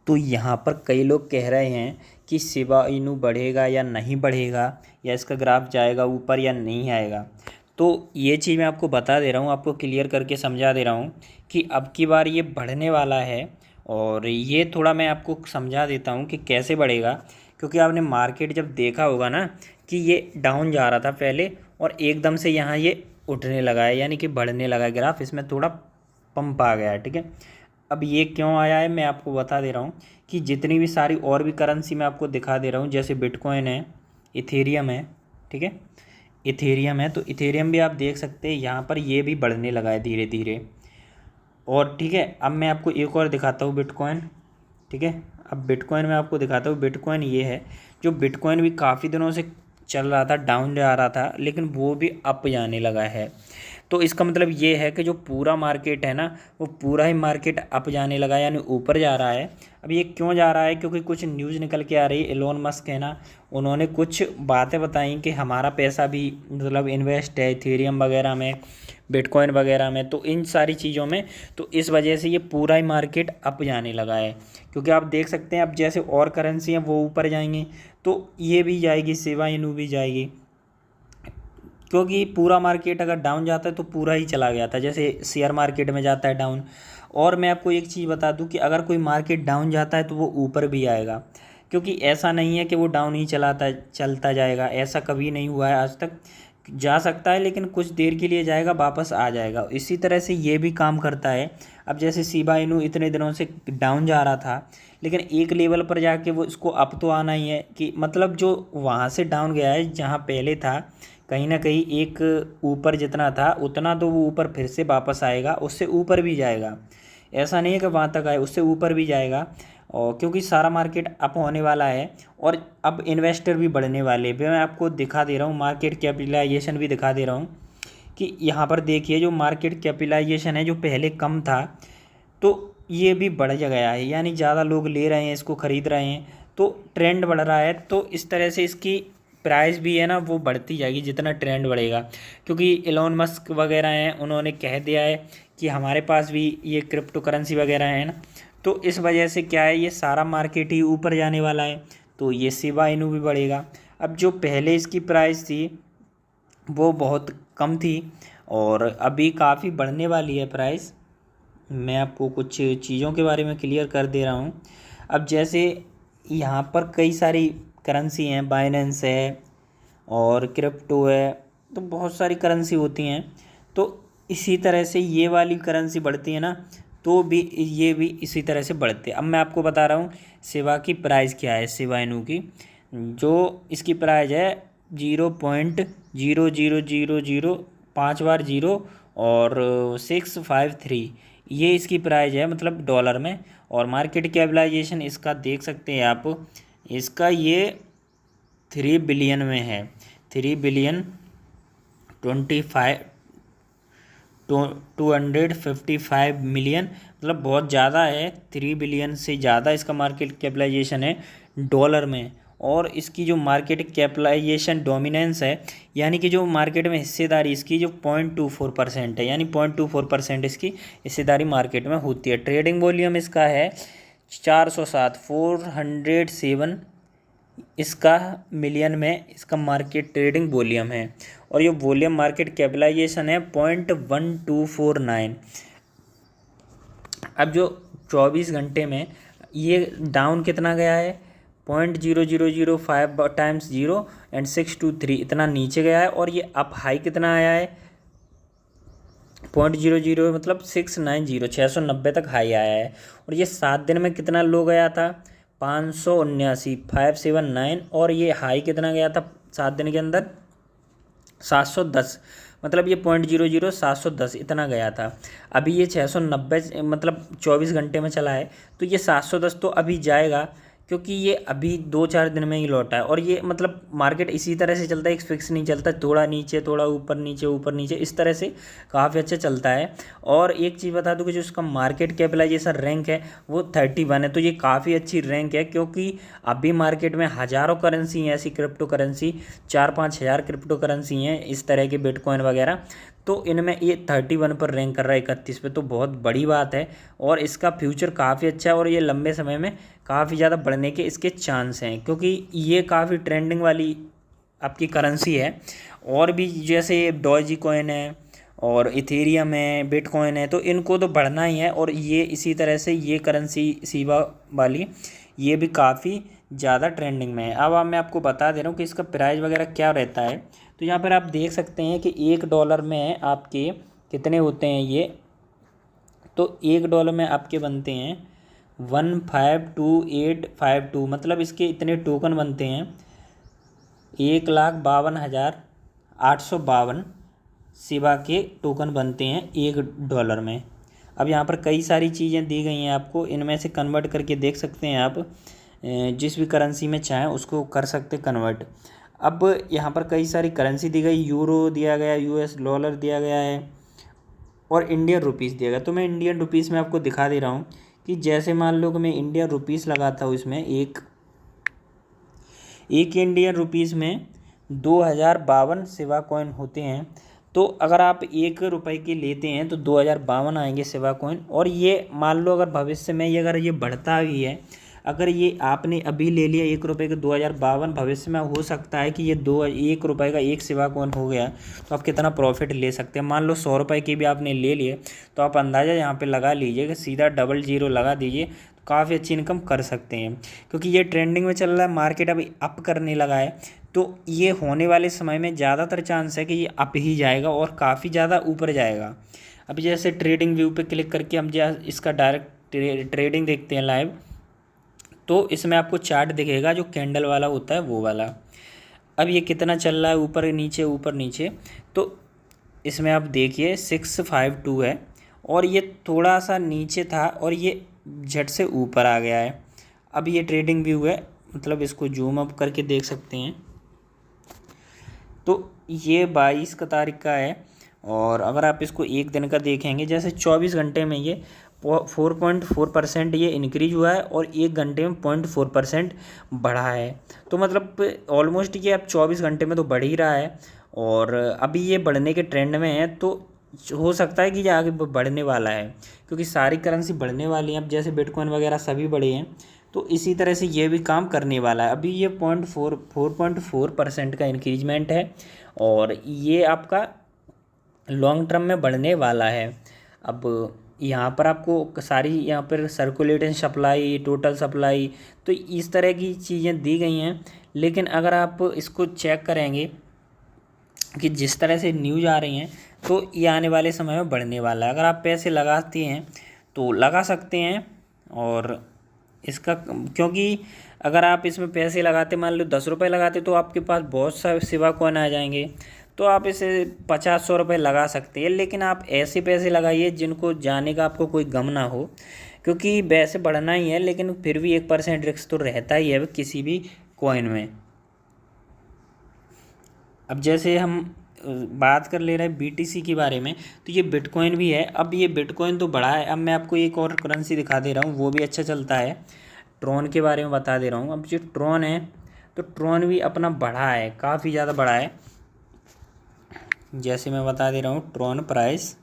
तो यहाँ पर कई लोग कह रहे हैं कि शिबा इनू बढ़ेगा या नहीं बढ़ेगा, या इसका ग्राफ जाएगा ऊपर या नहीं आएगा। तो ये चीज़ मैं आपको बता दे रहा हूँ, आपको क्लियर करके समझा दे रहा हूँ कि अब की बार ये बढ़ने वाला है। और ये थोड़ा मैं आपको समझा देता हूँ कि कैसे बढ़ेगा, क्योंकि आपने मार्केट जब देखा होगा ना कि ये डाउन जा रहा था पहले और एकदम से यहाँ ये उठने लगा है, यानी कि बढ़ने लगा है ग्राफ, इसमें थोड़ा पंप आ गया है। ठीक है, अब ये क्यों आया है मैं आपको बता दे रहा हूँ कि जितनी भी सारी और भी करेंसी मैं आपको दिखा दे रहा हूँ, जैसे बिटकॉइन है, इथेरियम है। ठीक है, इथेरियम है, तो इथेरियम भी आप देख सकते हैं यहाँ पर ये भी बढ़ने लगा है धीरे धीरे। और ठीक है, अब मैं आपको एक और दिखाता हूँ बिटकॉइन। ठीक है, अब बिटकॉइन में आपको दिखाता हूँ। बिटकॉइन ये है, जो बिटकॉइन भी काफ़ी दिनों से चल रहा था, डाउन जा रहा था, लेकिन वो भी अप जाने लगा है। तो इसका मतलब ये है कि जो पूरा मार्केट है ना, वो पूरा ही मार्केट अप जाने लगा है, यानी ऊपर जा रहा है। अब ये क्यों जा रहा है, क्योंकि कुछ न्यूज़ निकल के आ रही है। एलोन मस्क है ना, उन्होंने कुछ बातें बताई कि हमारा पैसा भी मतलब इन्वेस्ट है इथेरियम वगैरह में, बिटकॉइन वगैरह में, तो इन सारी चीज़ों में। तो इस वजह से ये पूरा ही मार्केट अप जाने लगा है, क्योंकि आप देख सकते हैं अब जैसे और करेंसी हैं वो ऊपर जाएंगी, तो ये भी जाएगी, शिबा इनू भी जाएगी। क्योंकि पूरा मार्केट अगर डाउन जाता है तो पूरा ही चला गया था, जैसे शेयर मार्केट में जाता है डाउन। और मैं आपको एक चीज़ बता दूं कि अगर कोई मार्केट डाउन जाता है तो वो ऊपर भी आएगा, क्योंकि ऐसा नहीं है कि वो डाउन ही चलता जाएगा, ऐसा कभी नहीं हुआ है आज तक। जा सकता है लेकिन कुछ देर के लिए जाएगा, वापस आ जाएगा। इसी तरह से ये भी काम करता है। अब जैसे शिबा इनू इतने दिनों से डाउन जा रहा था, लेकिन एक लेवल पर जाके वो इसको अप तो आना ही है, कि मतलब जो वहाँ से डाउन गया है जहाँ पहले था, कहीं ना कहीं एक ऊपर जितना था उतना तो वो ऊपर फिर से वापस आएगा, उससे ऊपर भी जाएगा। ऐसा नहीं है कि वहाँ तक आए, उससे ऊपर भी जाएगा। और क्योंकि सारा मार्केट अप होने वाला है और अब इन्वेस्टर भी बढ़ने वाले हैं। मैं आपको दिखा दे रहा हूँ, मार्केट कैपिटलाइजेशन भी दिखा दे रहा हूँ कि यहाँ पर देखिए जो मार्केट कैपिटलाइजेशन है, जो पहले कम था तो ये भी बढ़ गया है, यानी ज़्यादा लोग ले रहे हैं, इसको ख़रीद रहे हैं, तो ट्रेंड बढ़ रहा है। तो इस तरह से इसकी प्राइस भी है ना वो बढ़ती जाएगी जितना ट्रेंड बढ़ेगा, क्योंकि एलोन मस्क वगैरह हैं, उन्होंने कह दिया है कि हमारे पास भी ये क्रिप्टो करेंसी वगैरह है ना, तो इस वजह से क्या है, ये सारा मार्केट ही ऊपर जाने वाला है, तो ये शिबा इनू भी बढ़ेगा। अब जो पहले इसकी प्राइस थी वो बहुत कम थी और अभी काफ़ी बढ़ने वाली है प्राइस। मैं आपको कुछ चीज़ों के बारे में क्लियर कर दे रहा हूँ। अब जैसे यहाँ पर कई सारी करेंसी हैं, बाइनेंस है और क्रिप्टो है, तो बहुत सारी करेंसी होती हैं। तो इसी तरह से ये वाली करेंसी बढ़ती है ना, तो भी ये भी इसी तरह से बढ़ते हैं। अब मैं आपको बता रहा हूँ शिबा की प्राइस क्या है। शिबा इनू की जो इसकी प्राइस है 0.00005 5 बार 0 और 653, ये इसकी प्राइस है, मतलब डॉलर में। और मार्केट कैपिटलाइजेशन इसका देख सकते हैं आप, इसका ये 3 बिलियन में है, 3 बिलियन 255 मिलियन, मतलब बहुत ज़्यादा है। 3 बिलियन से ज़्यादा इसका मार्केट कैपिटलाइजेशन है डॉलर में। और इसकी जो मार्केट कैपिटलाइजेशन डोमिनेंस है, यानी कि जो मार्केट में हिस्सेदारी इसकी जो 0.24% है, यानी 0.24% इसकी हिस्सेदारी मार्केट में होती है। ट्रेडिंग वॉल्यूम इसका है 407 इसका मिलियन में इसका मार्केट ट्रेडिंग वॉल्यूम है। और ये वॉल्यूम मार्केट कैपिटलाइजेशन है 0.1249। अब जो 24 घंटे में ये डाउन कितना गया है, 0.0005 टाइम्स 0 एंड 623 इतना नीचे गया है। और ये अप हाई कितना आया है, 0.00 मतलब 690 तक हाई आया है। और ये 7 दिन में कितना लो गया था, 579 और ये हाई कितना गया था 7 दिन के अंदर, 710, मतलब ये 0.00 710 इतना गया था। अभी ये 690 मतलब 24 घंटे में चला है, तो ये 710 तो अभी जाएगा, क्योंकि ये अभी 2-4 दिन में ही लौटा है। और ये मतलब मार्केट इसी तरह से चलता है, एक फिक्स नहीं चलता, थोड़ा नीचे थोड़ा ऊपर नीचे इस तरह से काफ़ी अच्छा चलता है। और एक चीज़ बता दूं कि जो उसका मार्केट कैपिटलाइजेशन रैंक है वो 31 है, तो ये काफ़ी अच्छी रैंक है, क्योंकि अभी मार्केट में हज़ारों करेंसी हैं ऐसी क्रिप्टो करेंसी, 4-5 हज़ार क्रिप्टो करेंसी हैं इस तरह के बिटकॉइन वगैरह। तो इनमें ये 31 पर रैंक कर रहा है, 31 पे, तो बहुत बड़ी बात है। और इसका फ्यूचर काफ़ी अच्छा है और ये लंबे समय में काफ़ी ज़्यादा बढ़ने के इसके चांस हैं, क्योंकि ये काफ़ी ट्रेंडिंग वाली आपकी करेंसी है। और भी जैसे डॉजी कॉइन है और इथेरियम है, बिटकॉइन है, तो इनको तो बढ़ना ही है। और ये इसी तरह से ये करेंसी शिबा वाली ये भी काफ़ी ज़्यादा ट्रेंडिंग में है। अब मैं आपको बता दे रहा हूँ कि इसका प्राइस वगैरह क्या रहता है। तो यहाँ पर आप देख सकते हैं कि $1 में आपके कितने होते हैं ये। तो $1 में आपके बनते हैं 152,852, मतलब इसके इतने टोकन बनते हैं 1,52,852 शिबा के टोकन बनते हैं $1 में। अब यहाँ पर कई सारी चीज़ें दी गई हैं आपको, इनमें से कन्वर्ट करके देख सकते हैं आप, जिस भी करेंसी में चाहें उसको कर सकते कन्वर्ट। अब यहाँ पर कई सारी करेंसी दी गई, यूरो दिया गया, US डॉलर दिया गया है और इंडियन रुपीस दिया गया। तो मैं इंडियन रुपीस में आपको दिखा दे रहा हूँ कि जैसे मान लो कि मैं इंडियन रुपीस लगाता हूँ, इसमें एक इंडियन रुपीस में 2052 शिबा कॉइन होते हैं। तो अगर आप ₹1 के लेते हैं तो 2052 आएंगे शिबा कॉइन। और ये मान लो अगर भविष्य में ये अगर ये बढ़ता भी है, अगर ये आपने अभी ले लिया ₹1 के 2052, भविष्य में हो सकता है कि ये ₹1 का एक शिबा कॉइन हो गया, तो आप कितना प्रॉफिट ले सकते हैं। मान लो ₹100 के भी आपने ले लिए, तो आप अंदाज़ा यहाँ पे लगा लीजिए कि सीधा 00 लगा दीजिए, तो काफ़ी अच्छी इनकम कर सकते हैं। क्योंकि ये ट्रेंडिंग में चल रहा है, मार्केट अभी अप करने लगा है, तो ये होने वाले समय में ज़्यादातर चांस है कि ये अप ही जाएगा और काफ़ी ज़्यादा ऊपर जाएगा। अभी जैसे ट्रेडिंग व्यू पे क्लिक करके हम इसका डायरेक्ट ट्रेडिंग देखते हैं लाइव, तो इसमें आपको चार्ट दिखेगा जो कैंडल वाला होता है वो वाला। अब ये कितना चल रहा है, ऊपर नीचे, तो इसमें आप देखिए 652 है और ये थोड़ा सा नीचे था और ये झट से ऊपर आ गया है। अब ये ट्रेडिंग व्यू है, मतलब इसको जूम अप करके देख सकते हैं। तो ये 22 तारीख का है और अगर आप इसको एक दिन का देखेंगे, जैसे 24 घंटे में ये 4.4% ये इंक्रीज हुआ है और एक घंटे में 0.4% बढ़ा है। तो मतलब ऑलमोस्ट ये अब 24 घंटे में तो बढ़ ही रहा है और अभी ये बढ़ने के ट्रेंड में है। तो हो सकता है कि ये आगे बढ़ने वाला है, क्योंकि सारी करेंसी बढ़ने वाली हैं। अब जैसे बिटकॉइन वगैरह सभी बढ़े हैं, तो इसी तरह से ये भी काम करने वाला है। अभी ये 4.4% का इंक्रीजमेंट है और ये आपका लॉन्ग टर्म में बढ़ने वाला है। अब यहाँ पर आपको सारी यहाँ पर सर्कुलेटिंग सप्लाई, टोटल सप्लाई, तो इस तरह की चीज़ें दी गई हैं। लेकिन अगर आप इसको चेक करेंगे कि जिस तरह से न्यूज़ आ रही हैं, तो ये आने वाले समय में बढ़ने वाला है। अगर आप पैसे लगाते हैं तो लगा सकते हैं। और इसका क्योंकि अगर आप इसमें पैसे लगाते, मान लो ₹10 लगाते, तो आपके पास बहुत सारे शिबा कॉइन आ जाएंगे, तो आप इसे 50-100 रुपये लगा सकते हैं। लेकिन आप ऐसे पैसे लगाइए जिनको जाने का आपको कोई गम ना हो, क्योंकि वैसे बढ़ना ही है लेकिन फिर भी 1% रिस्क तो रहता ही है किसी भी कॉइन में। अब जैसे हम बात कर ले रहे हैं BTC के बारे में, तो ये बिटकॉइन भी है। अब ये बिटकॉइन तो बढ़ा है। अब मैं आपको एक और करेंसी दिखा दे रहा हूँ, वो भी अच्छा चलता है। ट्रॉन के बारे में बता दे रहा हूँ। अब जो ट्रॉन है, तो ट्रॉन भी अपना बढ़ा है, काफ़ी ज़्यादा बढ़ा है। जैसे मैं बता दे रहा हूँ ट्रॉन प्राइस,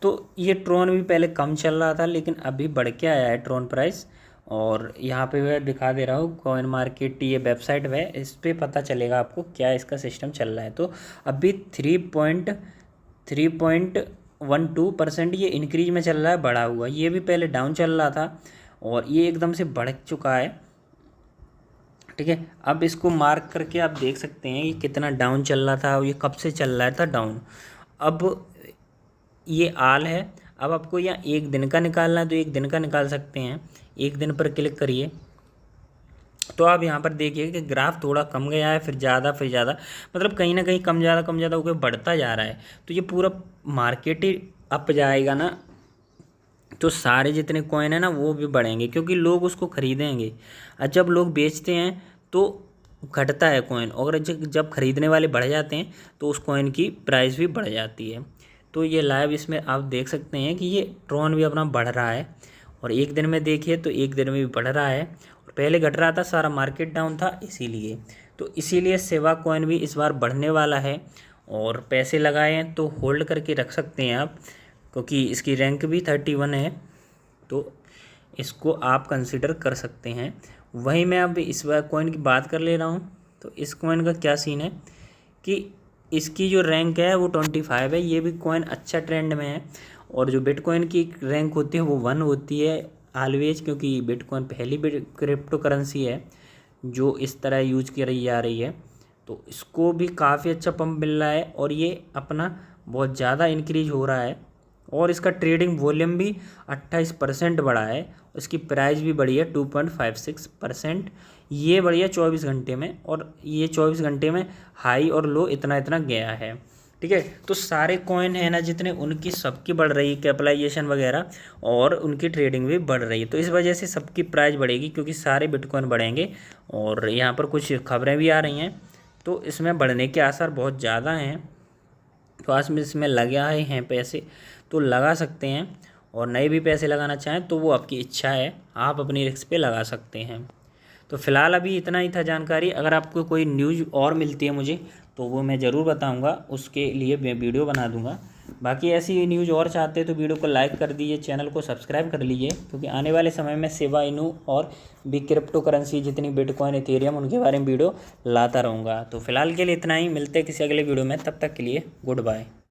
तो ये ट्रॉन भी पहले कम चल रहा था लेकिन अभी बढ़ के आया है ट्रॉन प्राइस। और यहाँ पे मैं दिखा दे रहा हूँ कॉइन मार्केट, ये वेबसाइट है, इस पर पता चलेगा आपको क्या इसका सिस्टम चल रहा है। तो अभी 3.12% ये इंक्रीज में चल रहा है, बढ़ा हुआ। ये भी पहले डाउन चल रहा था और ये एकदम से बढ़ चुका है, ठीक है। अब इसको मार्क करके आप देख सकते हैं कि कितना डाउन चल रहा था और ये कब से चल रहा था डाउन। अब ये आल है। अब आपको यहाँ एक दिन का निकालना है तो एक दिन का निकाल सकते हैं। एक दिन पर क्लिक करिए तो आप यहाँ पर देखिए कि ग्राफ थोड़ा कम गया है, फिर ज़्यादा, मतलब कहीं ना कहीं कम ज़्यादा होकर बढ़ता जा रहा है। तो ये पूरा मार्केट ही अप जाएगा ना, तो सारे जितने कॉइन है ना वो भी बढ़ेंगे, क्योंकि लोग उसको खरीदेंगे। और जब लोग बेचते हैं तो घटता है कॉइन, और जब खरीदने वाले बढ़ जाते हैं तो उस कॉइन की प्राइस भी बढ़ जाती है। तो ये लाइव इसमें आप देख सकते हैं कि ये ट्रॉन भी अपना बढ़ रहा है। और एक दिन में देखिए तो एक दिन में भी बढ़ रहा है, और पहले घट रहा था, सारा मार्केट डाउन था इसीलिए। तो इसीलिए सेवा कॉइन भी इस बार बढ़ने वाला है, और पैसे लगाए हैं तो होल्ड करके रख सकते हैं आप, क्योंकि इसकी रैंक भी 31 है, तो इसको आप कंसिडर कर सकते हैं। वहीं मैं अब इस बार कॉइन की बात कर ले रहा हूँ। तो इस कॉइन का क्या सीन है कि इसकी जो रैंक है वो 25 है। ये भी कॉइन अच्छा ट्रेंड में है, और जो बिटकॉइन की रैंक होती है वो 1 होती है ऑलवेज, क्योंकि बिटकॉइन पहली क्रिप्टो करेंसी है जो इस तरह यूज की जा रही है। तो इसको भी काफ़ी अच्छा पंप मिल रहा है, और ये अपना बहुत ज़्यादा इंक्रीज हो रहा है, और इसका ट्रेडिंग वॉल्यूम भी 28% बढ़ा है। इसकी प्राइस भी बढ़ी है 2.56%। ये बढ़ी है 24 घंटे में, और ये 24 घंटे में हाई और लो इतना इतना गया है। ठीक है, तो सारे कॉइन है ना जितने, उनकी सबकी बढ़ रही है कैपिटलाइजेशन वगैरह, और उनकी ट्रेडिंग भी बढ़ रही है। तो इस वजह से सबकी प्राइस बढ़ेगी, क्योंकि सारे बिटकॉइन बढ़ेंगे। और यहाँ पर कुछ खबरें भी आ रही हैं, तो इसमें बढ़ने के आसार बहुत ज़्यादा हैं। तो आज में इसमें लगे आए हैं पैसे तो लगा सकते हैं, और नए भी पैसे लगाना चाहें तो वो आपकी इच्छा है, आप अपनी रिस्क पे लगा सकते हैं। तो फ़िलहाल अभी इतना ही था जानकारी। अगर आपको कोई न्यूज़ और मिलती है मुझे तो वो मैं ज़रूर बताऊंगा, उसके लिए मैं वीडियो बना दूंगा। बाकी ऐसी न्यूज़ और चाहते हैं तो वीडियो को लाइक कर दीजिए, चैनल को सब्सक्राइब कर लीजिए, क्योंकि आने वाले समय में शिबा इनू और भी क्रिप्टो करेंसी जितनी बिटकॉइन इथेरियम उनके बारे में वीडियो लाता रहूँगा। तो फिलहाल के लिए इतना ही, मिलते हैं किसी अगले वीडियो में, तब तक के लिए गुड बाय।